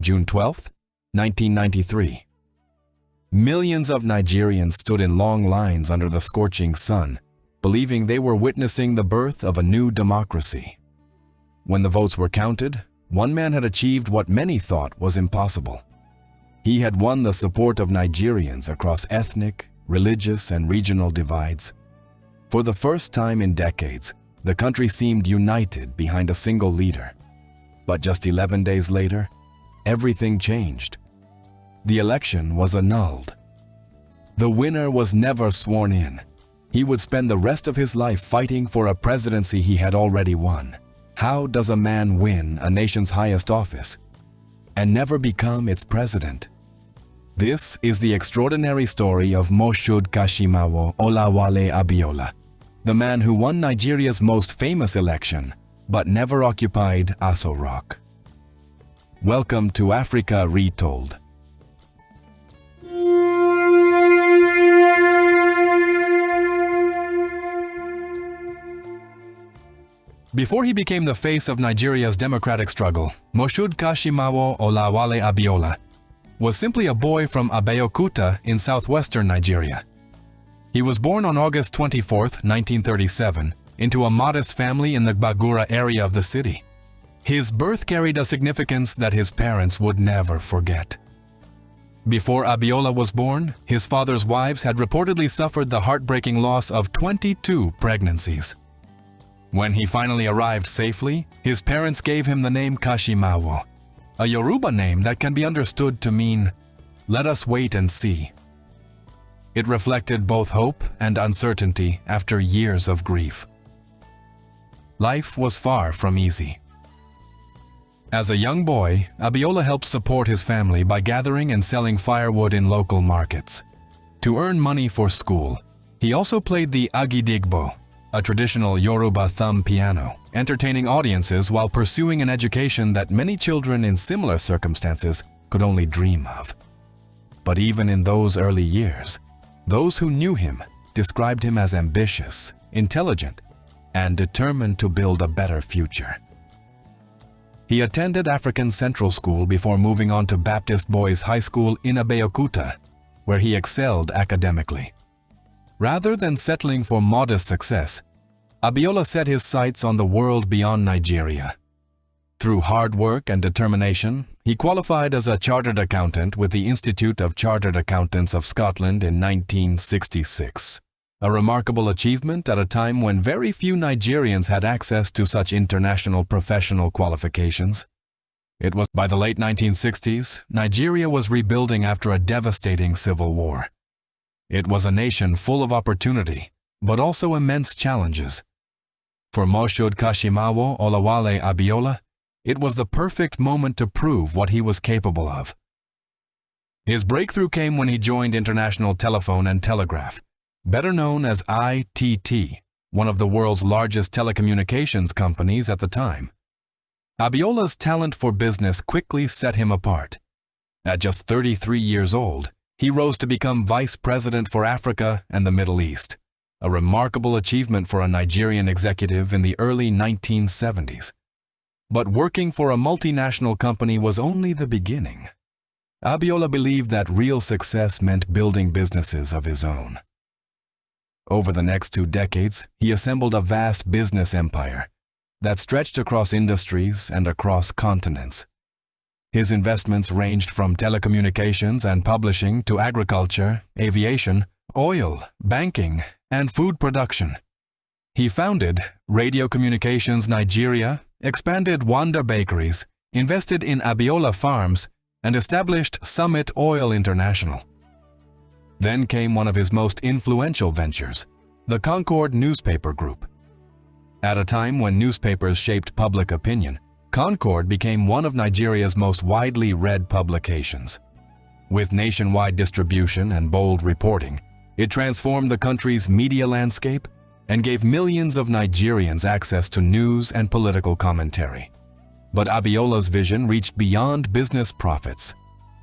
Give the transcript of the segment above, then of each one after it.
June 12, 1993. Millions of Nigerians stood in long lines under the scorching sun, believing they were witnessing the birth of a new democracy. When the votes were counted, one man had achieved what many thought was impossible. He had won the support of Nigerians across ethnic, religious, and regional divides. For the first time in decades, the country seemed united behind a single leader. But just 11 days later, everything changed. The election was annulled. The winner was never sworn in. He would spend the rest of his life fighting for a presidency he had already won. How does a man win a nation's highest office and never become its president? This is the extraordinary story of Moshood Kashimawo Olawale Abiola, the man who won Nigeria's most famous election but never occupied Aso Rock. Welcome to Africa Retold. Before he became the face of Nigeria's democratic struggle, Moshood Kashimawo Olawale Abiola was simply a boy from Abeokuta in southwestern Nigeria. He was born on August 24, 1937, into a modest family in the Gbagura area of the city. His birth carried a significance that his parents would never forget. Before Abiola was born, his father's wives had reportedly suffered the heartbreaking loss of 22 pregnancies. When he finally arrived safely, his parents gave him the name Kashimawo, a Yoruba name that can be understood to mean, "Let us wait and see." It reflected both hope and uncertainty after years of grief. Life was far from easy. As a young boy, Abiola helped support his family by gathering and selling firewood in local markets. To earn money for school, he also played the agidigbo, a traditional Yoruba thumb piano, entertaining audiences while pursuing an education that many children in similar circumstances could only dream of. But even in those early years, those who knew him described him as ambitious, intelligent, and determined to build a better future. He attended African Central School before moving on to Baptist Boys High School in Abeokuta, where he excelled academically. Rather than settling for modest success, Abiola set his sights on the world beyond Nigeria. Through hard work and determination, he qualified as a chartered accountant with the Institute of Chartered Accountants of Scotland in 1966. A remarkable achievement at a time when very few Nigerians had access to such international professional qualifications. It was by the late 1960s, Nigeria was rebuilding after a devastating civil war. It was a nation full of opportunity, but also immense challenges. For Moshood Kashimawo Olawale Abiola, it was the perfect moment to prove what he was capable of. His breakthrough came when he joined International Telephone and Telegraph, better known as ITT, one of the world's largest telecommunications companies at the time. Abiola's talent for business quickly set him apart. At just 33 years old, he rose to become Vice President for Africa and the Middle East, a remarkable achievement for a Nigerian executive in the early 1970s. But working for a multinational company was only the beginning. Abiola believed that real success meant building businesses of his own. Over the next 2 decades, he assembled a vast business empire that stretched across industries and across continents. His investments ranged from telecommunications and publishing to agriculture, aviation, oil, banking, and food production. He founded Radio Communications Nigeria, expanded Wanda Bakeries, invested in Abiola Farms, and established Summit Oil International. Then came one of his most influential ventures, the Concord Newspaper Group. At a time when newspapers shaped public opinion, Concord became one of Nigeria's most widely read publications. With nationwide distribution and bold reporting, it transformed the country's media landscape and gave millions of Nigerians access to news and political commentary. But Abiola's vision reached beyond business profits.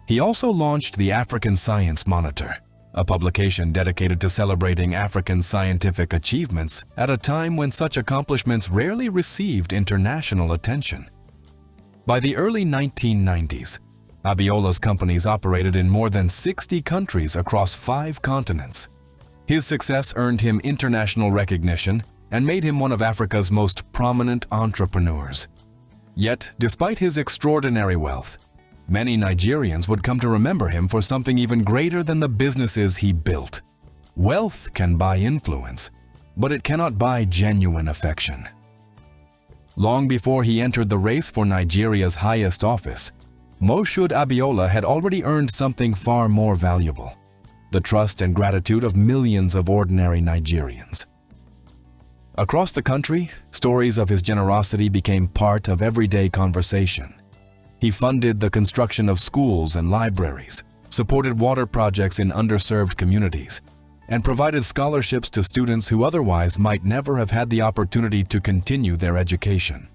He also launched the African Science Monitor, a publication dedicated to celebrating African scientific achievements at a time when such accomplishments rarely received international attention. By the early 1990s, Abiola's companies operated in more than 60 countries across 5 continents. His success earned him international recognition and made him one of Africa's most prominent entrepreneurs. Yet, despite his extraordinary wealth, many Nigerians would come to remember him for something even greater than the businesses he built. Wealth can buy influence, but it cannot buy genuine affection. Long before he entered the race for Nigeria's highest office, Moshood Abiola had already earned something far more valuable: the trust and gratitude of millions of ordinary Nigerians. Across the country, stories of his generosity became part of everyday conversation. He funded the construction of schools and libraries, supported water projects in underserved communities, and provided scholarships to students who otherwise might never have had the opportunity to continue their education.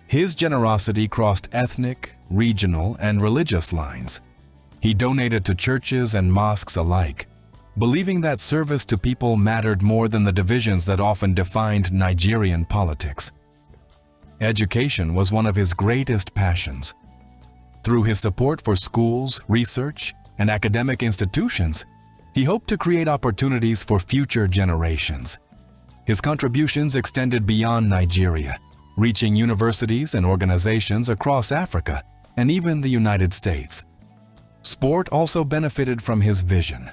His generosity crossed ethnic, regional, and religious lines. He donated to churches and mosques alike, believing that service to people mattered more than the divisions that often defined Nigerian politics. Education was one of his greatest passions. Through his support for schools, research, and academic institutions, he hoped to create opportunities for future generations. His contributions extended beyond Nigeria, reaching universities and organizations across Africa and even the United States. Sport also benefited from his vision.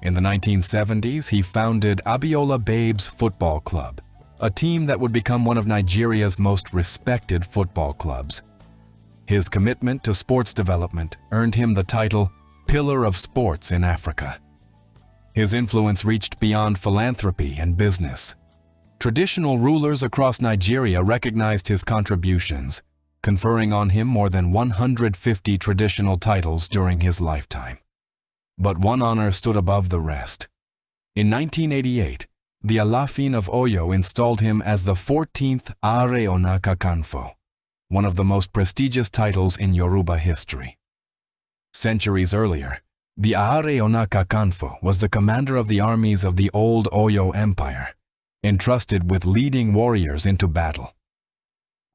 In the 1970s, he founded Abiola Babes Football Club, a team that would become one of Nigeria's most respected football clubs. His commitment to sports development earned him the title Pillar of Sports in Africa. His influence reached beyond philanthropy and business. Traditional rulers across Nigeria recognized his contributions, conferring on him more than 150 traditional titles during his lifetime. But one honor stood above the rest. In 1988, the Alaafin of Oyo installed him as the 14th Ààrẹ Ọ̀nà Kakanfò, one of the most prestigious titles in Yoruba history. Centuries earlier, the Ààrẹ Ọ̀nà Kakanfò was the commander of the armies of the old Oyo Empire, entrusted with leading warriors into battle.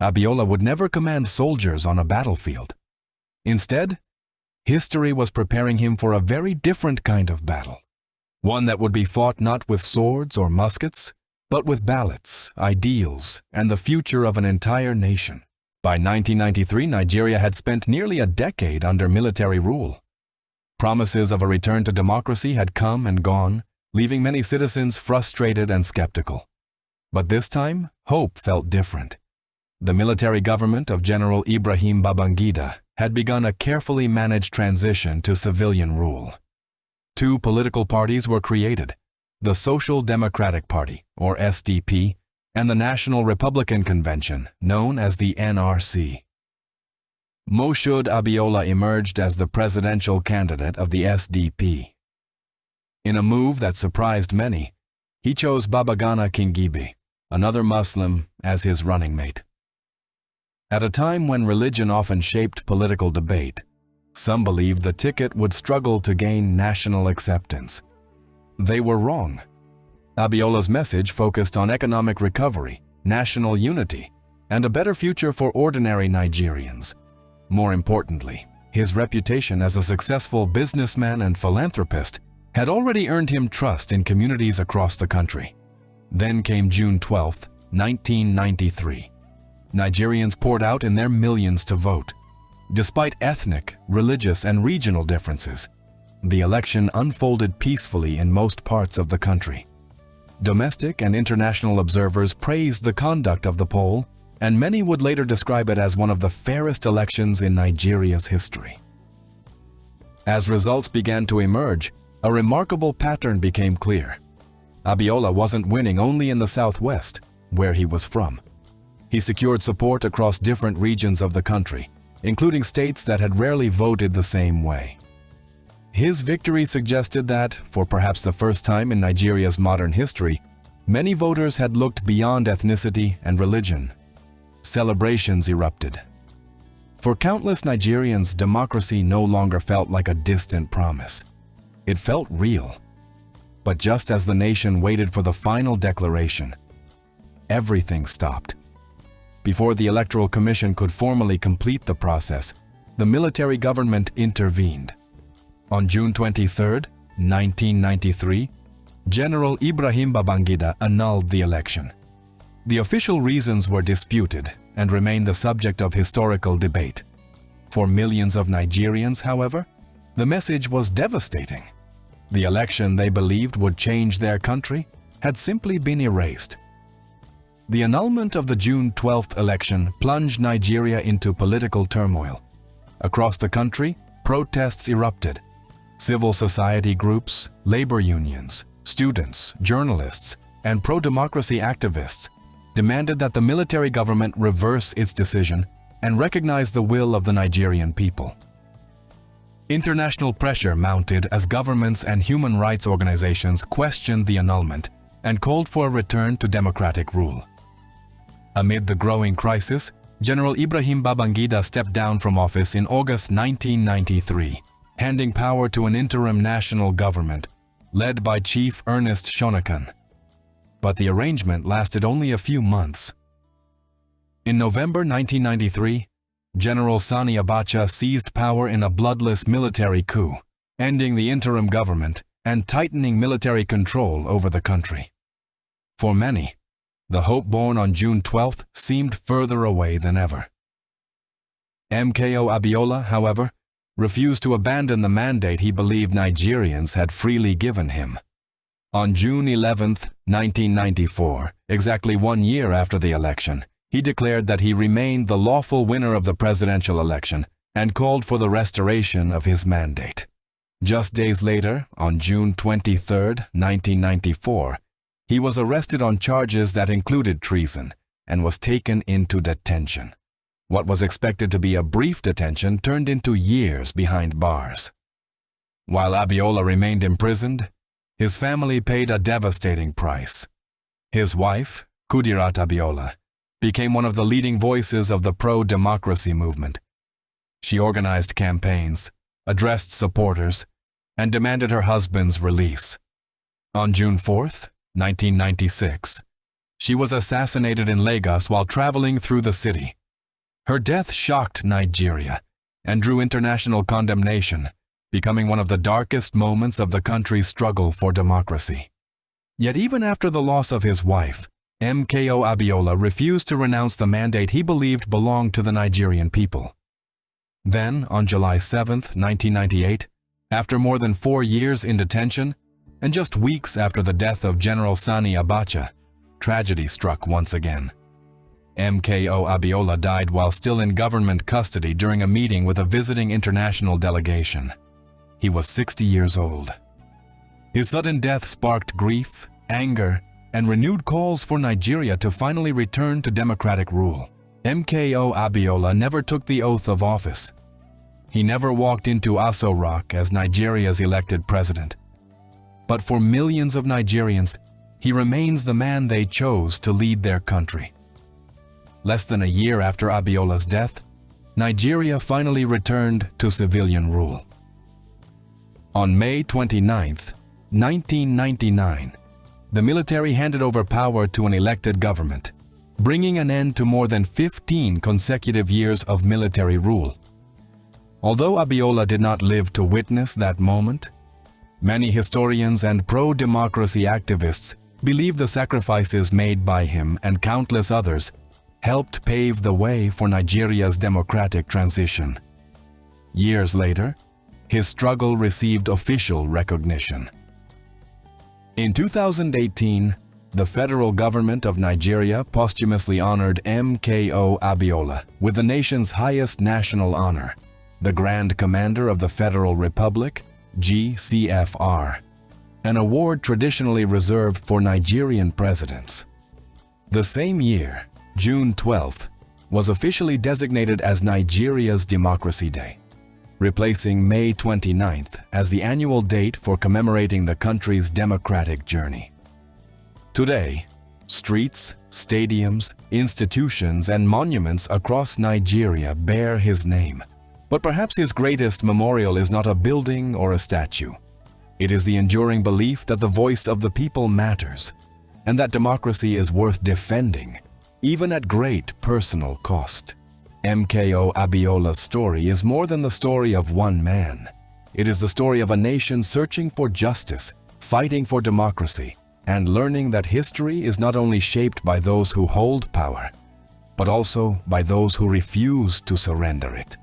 Abiola would never command soldiers on a battlefield. Instead, history was preparing him for a very different kind of battle, one that would be fought not with swords or muskets, but with ballots, ideals, and the future of an entire nation. By 1993, Nigeria had spent nearly a decade under military rule. Promises of a return to democracy had come and gone, leaving many citizens frustrated and skeptical. But this time, hope felt different. The military government of General Ibrahim Babangida had begun a carefully managed transition to civilian rule. 2 political parties were created: the Social Democratic Party, or SDP, and the National Republican Convention, known as the NRC. Moshood Abiola emerged as the presidential candidate of the SDP. In a move that surprised many, he chose Babagana Kingibe, another Muslim, as his running mate. At a time when religion often shaped political debate, some believed the ticket would struggle to gain national acceptance. They were wrong. Abiola's message focused on economic recovery, national unity, and a better future for ordinary Nigerians. More importantly, his reputation as a successful businessman and philanthropist had already earned him trust in communities across the country. Then came June 12, 1993. Nigerians poured out in their millions to vote. Despite ethnic, religious, and regional differences, the election unfolded peacefully in most parts of the country. Domestic and international observers praised the conduct of the poll, and many would later describe it as one of the fairest elections in Nigeria's history. As results began to emerge, a remarkable pattern became clear. Abiola wasn't winning only in the Southwest, where he was from. He secured support across different regions of the country, including states that had rarely voted the same way. His victory suggested that, for perhaps the first time in Nigeria's modern history, many voters had looked beyond ethnicity and religion. Celebrations erupted. For countless Nigerians, democracy no longer felt like a distant promise. It felt real. But just as the nation waited for the final declaration, everything stopped. Before the Electoral Commission could formally complete the process, the military government intervened. On June 23, 1993, General Ibrahim Babangida annulled the election. The official reasons were disputed and remain the subject of historical debate. For millions of Nigerians, however, the message was devastating. The election they believed would change their country had simply been erased. The annulment of the June 12th election plunged Nigeria into political turmoil. Across the country, protests erupted. Civil society groups, labor unions, students, journalists, and pro-democracy activists demanded that the military government reverse its decision and recognize the will of the Nigerian people. International pressure mounted as governments and human rights organizations questioned the annulment and called for a return to democratic rule. Amid the growing crisis, General Ibrahim Babangida stepped down from office in August 1993, handing power to an interim national government led by Chief Ernest Shonekan. But the arrangement lasted only a few months. In November 1993, General Sani Abacha seized power in a bloodless military coup, ending the interim government and tightening military control over the country. For many, the hope born on June 12th seemed further away than ever. M.K.O. Abiola, however, refused to abandon the mandate he believed Nigerians had freely given him. On June 11, 1994, exactly 1 year after the election, he declared that he remained the lawful winner of the presidential election and called for the restoration of his mandate. Just days later, on June 23, 1994, he was arrested on charges that included treason and was taken into detention. What was expected to be a brief detention turned into years behind bars. While Abiola remained imprisoned, his family paid a devastating price. His wife, Kudirat Abiola, became one of the leading voices of the pro-democracy movement. She organized campaigns, addressed supporters, and demanded her husband's release. On June 4, 1996, she was assassinated in Lagos while traveling through the city. Her death shocked Nigeria and drew international condemnation, becoming one of the darkest moments of the country's struggle for democracy. Yet even after the loss of his wife, M.K.O. Abiola refused to renounce the mandate he believed belonged to the Nigerian people. Then, on July 7, 1998, after more than 4 years in detention, and just weeks after the death of General Sani Abacha, tragedy struck once again. M.K.O. Abiola died while still in government custody during a meeting with a visiting international delegation. He was 60 years old. His sudden death sparked grief, anger, and renewed calls for Nigeria to finally return to democratic rule. M.K.O. Abiola never took the oath of office. He never walked into Aso Rock as Nigeria's elected president. But for millions of Nigerians, he remains the man they chose to lead their country. Less than a year after Abiola's death, Nigeria finally returned to civilian rule. On May 29, 1999, the military handed over power to an elected government, bringing an end to more than 15 consecutive years of military rule. Although Abiola did not live to witness that moment, many historians and pro-democracy activists believe the sacrifices made by him and countless others helped pave the way for Nigeria's democratic transition. Years later, his struggle received official recognition. In 2018, the federal government of Nigeria posthumously honored M.K.O. Abiola with the nation's highest national honor, the Grand Commander of the Federal Republic, GCFR, an award traditionally reserved for Nigerian presidents. The same year, June 12th, was officially designated as Nigeria's Democracy Day, replacing May 29th as the annual date for commemorating the country's democratic journey. Today, streets, stadiums, institutions, and monuments across Nigeria bear his name. But perhaps his greatest memorial is not a building or a statue. It is the enduring belief that the voice of the people matters, and that democracy is worth defending, even at great personal cost. M.K.O. Abiola's story is more than the story of one man. It is the story of a nation searching for justice, fighting for democracy, and learning that history is not only shaped by those who hold power, but also by those who refuse to surrender it.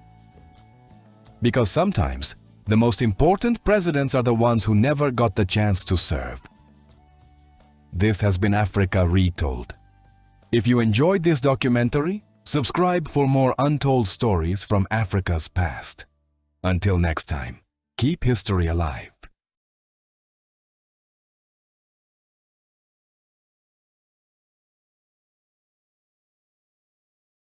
Because sometimes, the most important presidents are the ones who never got the chance to serve. This has been Africa Retold. If you enjoyed this documentary, subscribe for more untold stories from Africa's past. Until next time, keep history alive.